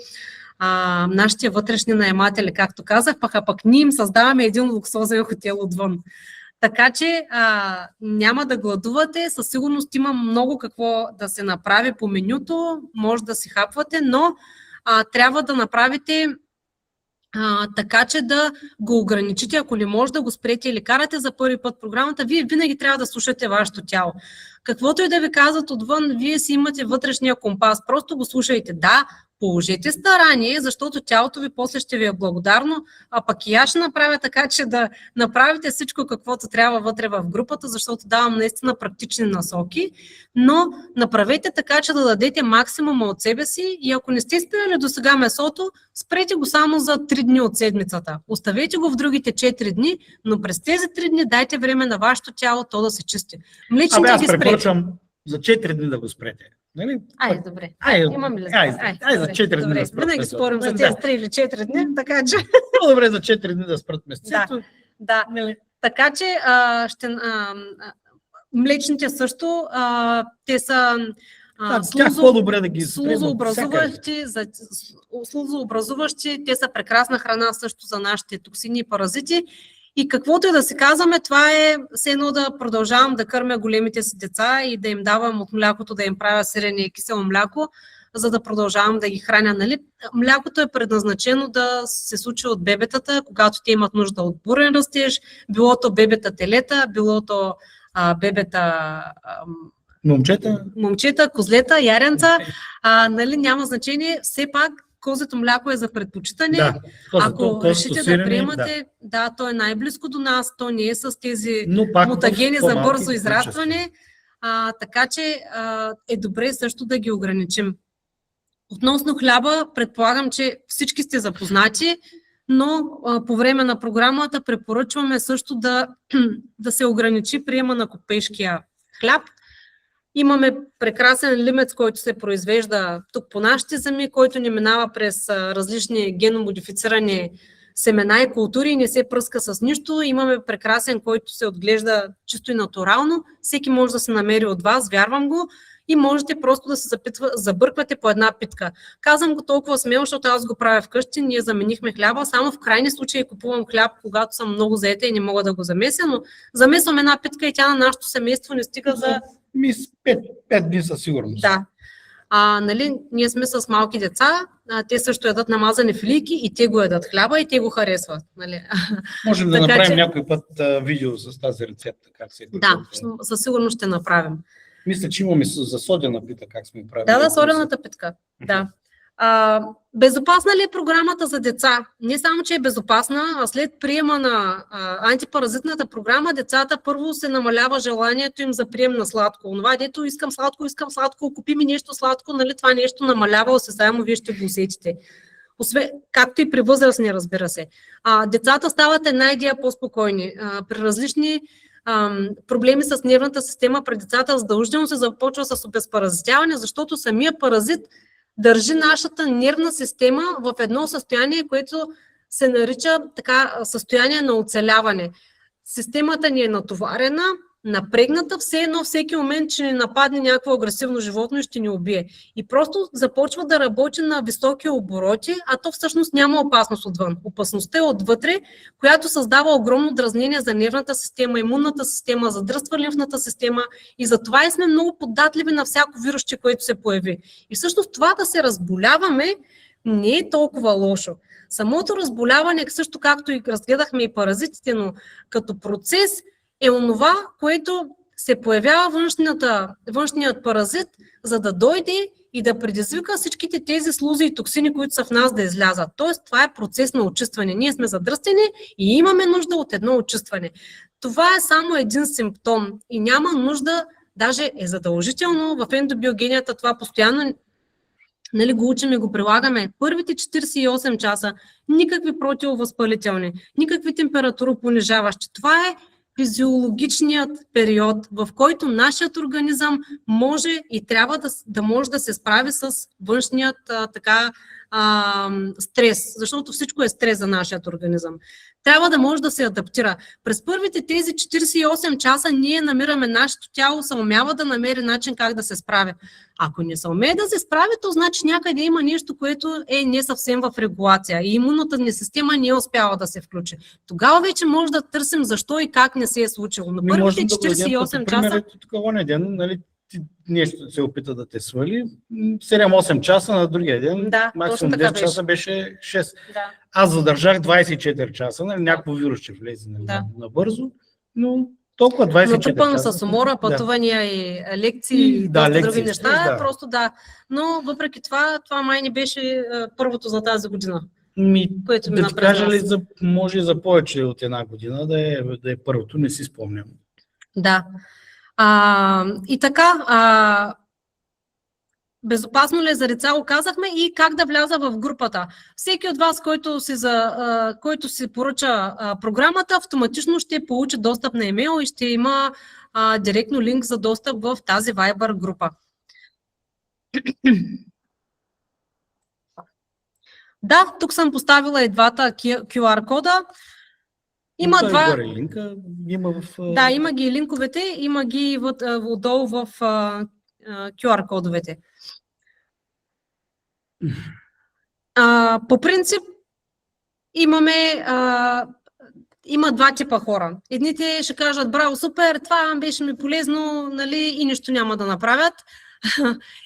вътрешни наематели, както казах, пък ние им създаваме един луксозен хотел отвън. Така че няма да гладувате, със сигурност има много какво да се направи по менюто, може да си хапвате, но трябва да направите така, че да го ограничите, ако не може да го спрете или карате за първи път програмата, вие винаги трябва да слушате вашето тяло. Каквото и да ви казват отвън, вие си имате вътрешния компас, просто го слушайте. Да, положете старание, защото тялото ви после ще ви е благодарно, пък и аз ще направя така, че да направите всичко каквото трябва вътре в групата, защото давам наистина практични насоки, но направете така, че да дадете максимума от себе си и ако не сте спирали до сега месото, спрете го само за 3 дни от седмицата. Оставете го в другите 4 дни, но през тези 3 дни дайте време на вашето тяло то да се чисти. Млечните аз ги спрете. препоръчвам за 4 дни да го спрете. Нали? Добре. Имаме ли? За 4 дни да спрат. Винаги спорим за тези 3 или 4 дни, така че... По-добре за 4 дни да спрат месецето. Да. Така че млечните също, те са по-добре да ги слузообразуващи, те са прекрасна храна също за нашите токсини и паразити. И каквото и да си казваме, това е все едно да продължавам да кърмя големите си деца и да им давам от млякото, да им правя сирене и кисело мляко, за да продължавам да ги храня. Нали? Млякото е предназначено да се случи от бебетата, когато те имат нужда от бурен растеж, билото бебета телета, билото бебета момчета, козлета, яренца, нали, няма значение, все пак козето мляко е за предпочитане. Да, ако решите да приемате, то е най-близко до нас, то не е с тези мутагени за бързо израстване, така че е добре също да ги ограничим. Относно хляба, предполагам, че всички сте запознати, но по време на програмата препоръчваме също да се ограничи приема на копешкия хляб. Имаме прекрасен лимец, който се произвежда тук по нашите земи, който не минава през различни геномодифицирани семена и култури и не се пръска с нищо. Имаме прекрасен, който се отглежда чисто и натурално. Всеки може да се намери от вас, вярвам го. И можете просто да се забърквате по една питка. Казвам го толкова смело, защото аз го правя вкъщи, ние заменихме хляба, само в крайни случаи купувам хляб, когато съм много заета и не мога да го замеся, но замесвам една питка и тя на нашето семейство не стига за... 5 дни със сигурност. Да. Нали, ние сме с малки деца, те също ядат намазани филийки и те го ядат хляба и те го харесват. Нали? Можем да направим някой път видео с тази рецепта. Как се да, със сигурност ще направим. Мисля, че имаме за содена пита, как сме правили. Да, содената питка. Да. Безопасна ли е програмата за деца? Не само, че е безопасна, а след приема на антипаразитната програма, децата първо се намалява желанието им за прием на сладко. Онова, дето искам сладко, купи ми нещо сладко, нали, това нещо намалява осезаемо, вие ще го усетите. Както и при възрастни, разбира се. Децата стават една идея по-спокойни. При различни проблеми с нервната система при децата задължително се започва с обезпаразитяване, защото самия паразит държи нашата нервна система в едно състояние, което се нарича състояние на оцеляване. Системата ни е натоварена, напрегната, все едно всеки момент ще ни нападне някакво агресивно животно и ще ни убие. И просто започва да работи на високи обороти, а то всъщност няма опасност отвън. Опасността е отвътре, която създава огромно дразнение за нервната система, имунната система, задръства лимфната система и затова и сме много податливи на всяко вирусче, което се появи. И всъщност това да се разболяваме не е толкова лошо. Самото разболяване, също както и разгледахме и паразитите, но като процес е онова, което се появява външният паразит, за да дойде и да предизвика всичките тези слузи и токсини, които са в нас, да излязат. Тоест, това е процес на очистване. Ние сме задръстени и имаме нужда от едно очистване. Това е само един симптом и няма нужда, даже е задължително в ендобиогенията това постоянно го учим и го прилагаме. Първите 48 часа никакви противовъзпалителни, никакви температуропонижаващи. Това е физиологичният период, в който нашият организъм може и трябва да може да се справи с външният стрес, защото всичко е стрес за нашият организъм. Трябва да може да се адаптира. През първите тези 48 часа ние намираме, нашето тяло се умява да намери начин как да се справи. Ако не се умее да се справи, то значи някъде има нещо, което е не съвсем в регулация и имунната ни система не е успяла да се включи. Тогава вече може да търсим защо и как не се е случило. На първите 48 часа... Такова ден, нали, нещо се опита да те свали, 7-8 часа, на другия ден, максимум 10 часа беше 6. Да. Аз задържах 24 часа, нали, някакво вирус ще влезе набързо, но толкова 24 натрупано часа. с умора, пътувания и лекции и доста други неща, просто да. Но въпреки това май не беше първото за тази година. Което да ти кажа ли, може за повече от една година да е първото, не си спомням. Да. И така, безопасно ли е за деца, казахме, и как да вляза в групата. Всеки от вас, който си поръча програмата, автоматично ще получи достъп на имейл и ще има директно линк за достъп в тази Viber група. Да, тук съм поставила и двата QR кода. Има два. Линка, има Да, има ги линковете, има ги отдолу в QR кодовете. По принцип, има два типа хора. Едните ще кажат: браво, супер, това беше ми полезно, нали, и нищо няма да направят.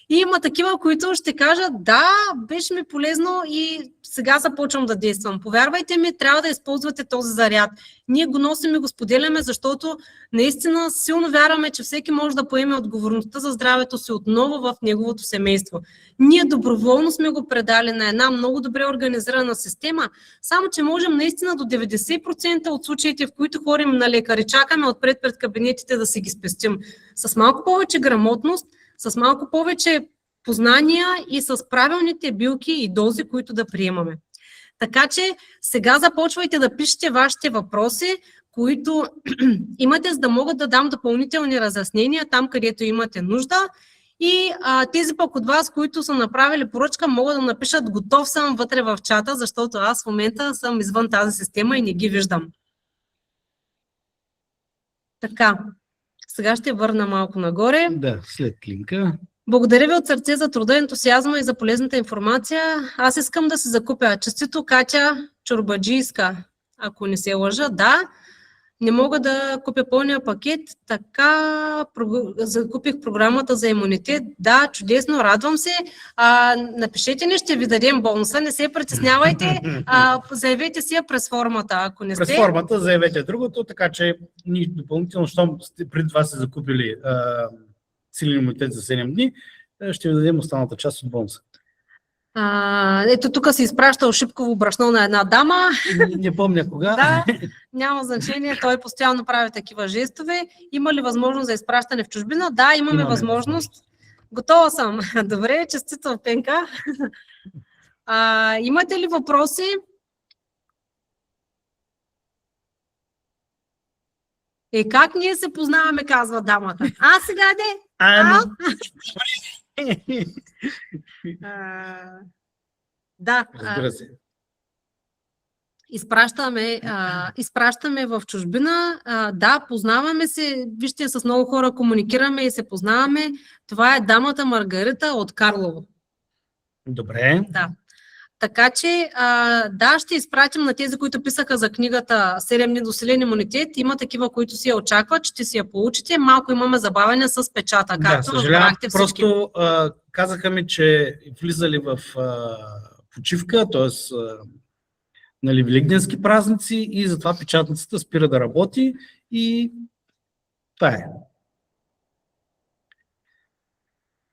И има такива, които ще кажат: да, беше ми полезно и сега започвам да действам. Повярвайте ми, трябва да използвате този заряд. Ние го носим и го споделяме, защото наистина силно вярваме, че всеки може да поеме отговорността за здравето си отново в неговото семейство. Ние доброволно сме го предали на една много добре организирана система, само че можем наистина до 90% от случаите, в които ходим на лекари, чакаме отпред пред кабинетите да си ги спестим. С малко повече грамотност, с малко повече познания и с правилните билки и дози, които да приемаме. Така че сега започвайте да пишете вашите въпроси, които имате, за да могат да дам допълнителни разяснения там, където имате нужда. И тези пък от вас, които са направили поръчка, могат да напишат: готов съм, вътре в чата, защото аз в момента съм извън тази система и не ги виждам. Така, сега ще върна малко нагоре. Да, след линка. Благодаря ви от сърце за труда, ентусиазма и за полезната информация. Аз искам да се закупя. Честито, Катя Чорбаджийска, ако не се лъжа. Да, не мога да купя пълния пакет, така закупих програмата за имунитет. Да, чудесно, радвам се. Напишете ни, ще ви дадем бонуса, не се притеснявайте. Заявете си я през формата, ако не сте. През формата заявете другото, така че ние допълнително, щом преди това сте закупили силен имунитет за 7 дни, ще ви дадем останалата част от бонуса. Ето тук се изпращал шипково брашно на една дама. Не помня кога. Да, няма значение, той постоянно прави такива жестове. Има ли възможност за изпращане в чужбина? Да, имаме възможност. Готова съм. Добре, честито, Пенка. Имате ли въпроси? Как ние се познаваме, казва дамата. Сега де? Да. Разбира се. изпращаме в чужбина. Да, познаваме се, вижте, с много хора комуникираме и се познаваме. Това е дамата Маргарита от Карлово. Добре. Да. Така че, да, ще изпратим на тези, които писаха за книгата 7 дни до силен имунитет. Има такива, които си я очакват, ще си я получите. Малко имаме забавяне с печата, както разбрахте всички. Просто казаха ми, че влизали в почивка, т.е. нали, великденски празници и затова печатницата спира да работи и това е.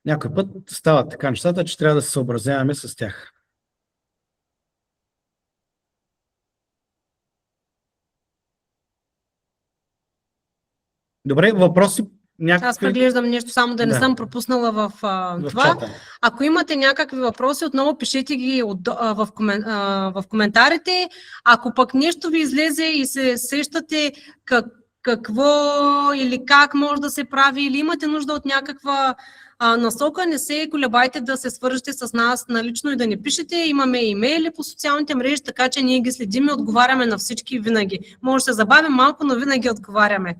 Някой път стават така нещата, че трябва да се съобразяваме с тях. Добре, въпроси? Аз преглеждам нещо, само да не съм пропуснала в това. Чата. Ако имате някакви въпроси, отново пишете ги в коментарите. Ако пък нещо ви излезе и се сещате какво или как може да се прави, или имате нужда от някаква насока, не се колебайте да се свържете с нас налично и да ни пишете. Имаме имейли по социалните мрежи, така че ние ги следим и отговаряме на всички винаги. Може да се забавим малко, но винаги отговаряме.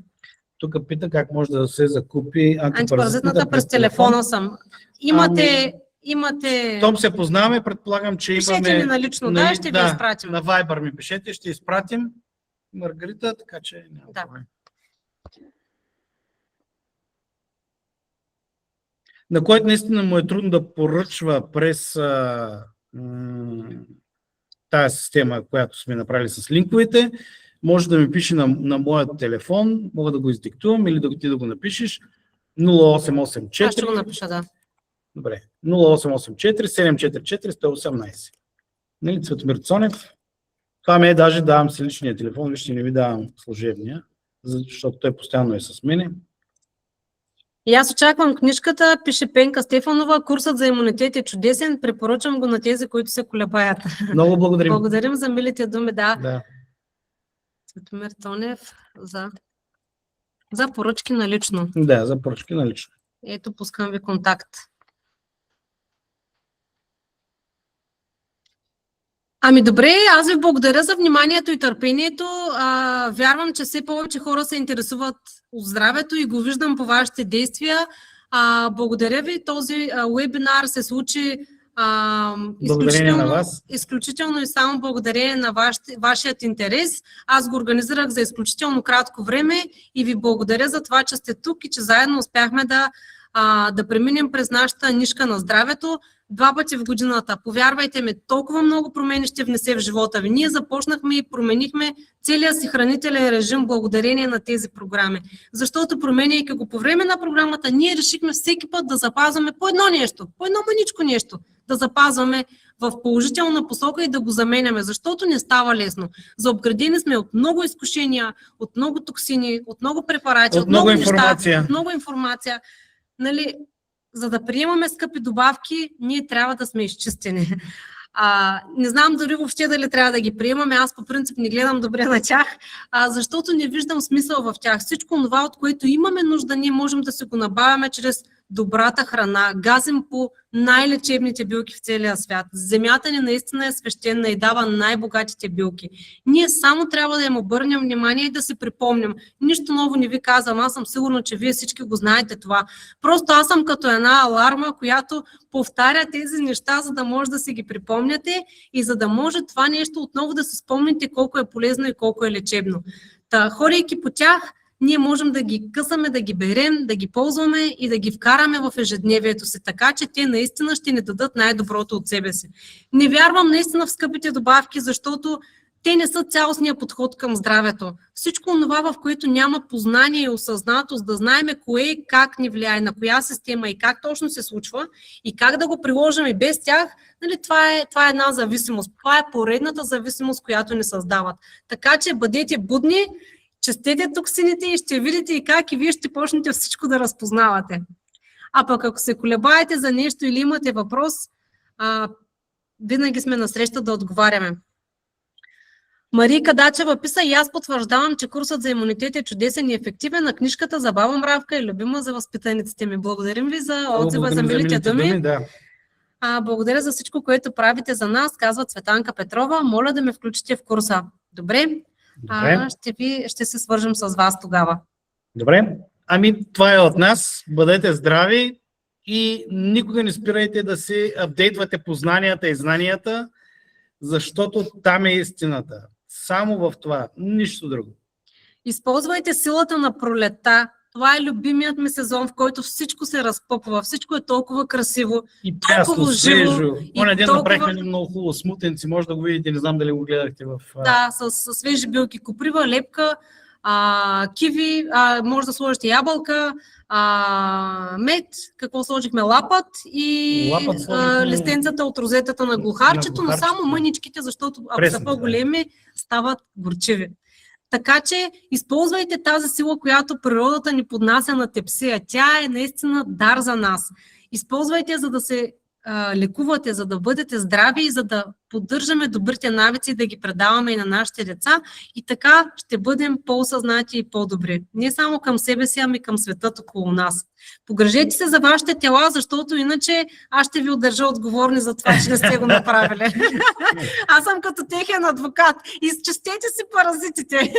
Тук пита как може да се закупи антипаразитната през телефона съм. Имате... Том се познаваме, предполагам, че имаме... Пишете ни налично, да, ще ви изпратим. На Viber ми пишете, ще изпратим Маргарита, така че няма проблем. На който наистина му е трудно да поръчва през тази система, която сме направили с линковете, може да ми пише на моят телефон, мога да го издиктувам или ти да го напишеш 0884. Аз ще го напиша, да. Добре. 0884 744 118. Нали, Цветомир Цонев. Това ме даже давам си личния телефон, вижте, не ви давам служебния, защото той постоянно е с мене. И аз очаквам книжката, пише Пенка Стефанова, курсът за имунитет е чудесен, препоръчвам го на тези, които се колебаят. Много благодарим. Благодарим за милите думи, да. Цветомир Цонев за поръчки налично. Да, за поръчки налично. Ето, пускам ви контакт. Ами добре, аз ви благодаря за вниманието и търпението. Вярвам, че все повече хора се интересуват от здравето и го виждам по вашите действия. Благодаря ви. Този вебинар се случи изключително и само благодарение на вашият интерес. Аз го организирах за изключително кратко време и ви благодаря за това, че сте тук и че заедно успяхме да преминем през нашата нишка на здравето 2 пъти в годината. Повярвайте ми, толкова много промени ще внесе в живота ви. Ние започнахме и променихме целия си хранителен режим благодарение на тези програми. Защото променяйки го по време на програмата, ние решихме всеки път да запазваме по едно нещо, по едно маничко нещо, да запазваме в положителна посока и да го заменяме, защото не става лесно. Заобградени сме от много изкушения, от много токсини, от много препарати, от много информация. От много информация. Нали, за да приемаме скъпи добавки, ние трябва да сме изчистени. Не знам дори въобще дали трябва да ги приемаме, аз по принцип не гледам добре на тях, защото не виждам смисъл в тях. Всичко това, от което имаме нужда, ние можем да се го набавяме чрез добрата храна, газим по най-лечебните билки в целия свят. Земята ни наистина е свещена и дава най-богатите билки. Ние само трябва да им обърнем внимание и да си припомним. Нищо ново не ви казвам, аз съм сигурна, че вие всички го знаете това. Просто аз съм като една аларма, която повтаря тези неща, за да може да си ги припомняте и за да може това нещо отново да си спомните колко е полезно и колко е лечебно. Ходейки по тях, ние можем да ги късаме, да ги берем, да ги ползваме и да ги вкараме в ежедневието си, така че те наистина ще ни дадат най-доброто от себе си. Не вярвам наистина в скъпите добавки, защото те не са цялостния подход към здравето. Всичко това, в което няма познание и осъзнатост, да знаем кое и как ни влияе, на коя система и как точно се случва и как да го приложим и без тях, нали, това е една зависимост. Това е поредната зависимост, която ни създават. Така че бъдете будни, чистете токсините и ще видите и как и вие ще почнете всичко да разпознавате. А пък ако се колебаете за нещо или имате въпрос, винаги сме насреща да отговаряме. Марийка Дачева писа: и аз потвърждавам, че курсът за имунитет е чудесен и ефективен, а книжката за баба Мравка е любима за възпитаниците ми. Благодарим ви за отзива, за милите думи. Да. Благодаря за всичко, което правите за нас, казва Цветанка Петрова. Моля да ме включите в курса. Добре? Добре. Ще се свържем с вас тогава. Добре. Ами, това е от нас. Бъдете здрави и никога не спирайте да си апдейтвате познанията и знанията, защото там е истината. Само в това. Нищо друго. Използвайте силата на пролетта. Това е любимият ми сезон, в който всичко се разпъпва, всичко е толкова красиво. И прясно, толкова живо, свежо. и Оня ден толкова- направихме едно много хубаво смутенци, може да го видите, не знам дали го гледахте в... Да, с свежи билки, коприва, лепка, киви, може да сложите ябълка, мед, какво сложихме, лапът и Лапът сложихме. листенцата от розетата на глухарчето, но само глухарчето. мъничките, защото ако Пресни, са да. по-големи, стават горчиви. Така че използвайте тази сила, която природата ни поднася на тепсия. Тя е наистина дар за нас. Използвайте, за да се лекувате, за да бъдете здрави и за да поддържаме добрите навици и да ги предаваме и на нашите деца. И така ще бъдем по-осъзнати и по-добри. Не само към себе си, ами към светът около нас. Погрежете се за вашите тела, защото иначе аз ще ви удържа отговорни за това, че не сте го направили. Аз съм като техен адвокат. Изчистете си паразитите.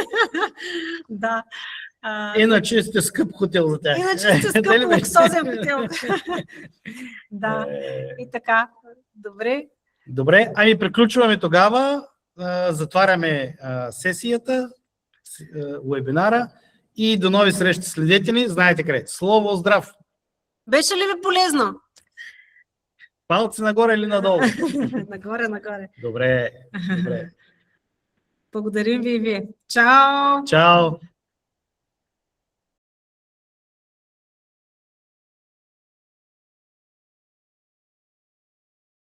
Да. Иначе сте скъп хотел за тях. Иначе сте Дали скъп бе? луксозен хотел. Да. И така. Добре. Добре, ами приключваме тогава. Затваряме сесията, вебинара и до нови срещи. Следете ни, знаете къде. Слово здрав! Беше ли ви полезно? Палци нагоре или надолу? Нагоре, нагоре. Добре, добре. Благодарим ви и вие. Чао! Чао!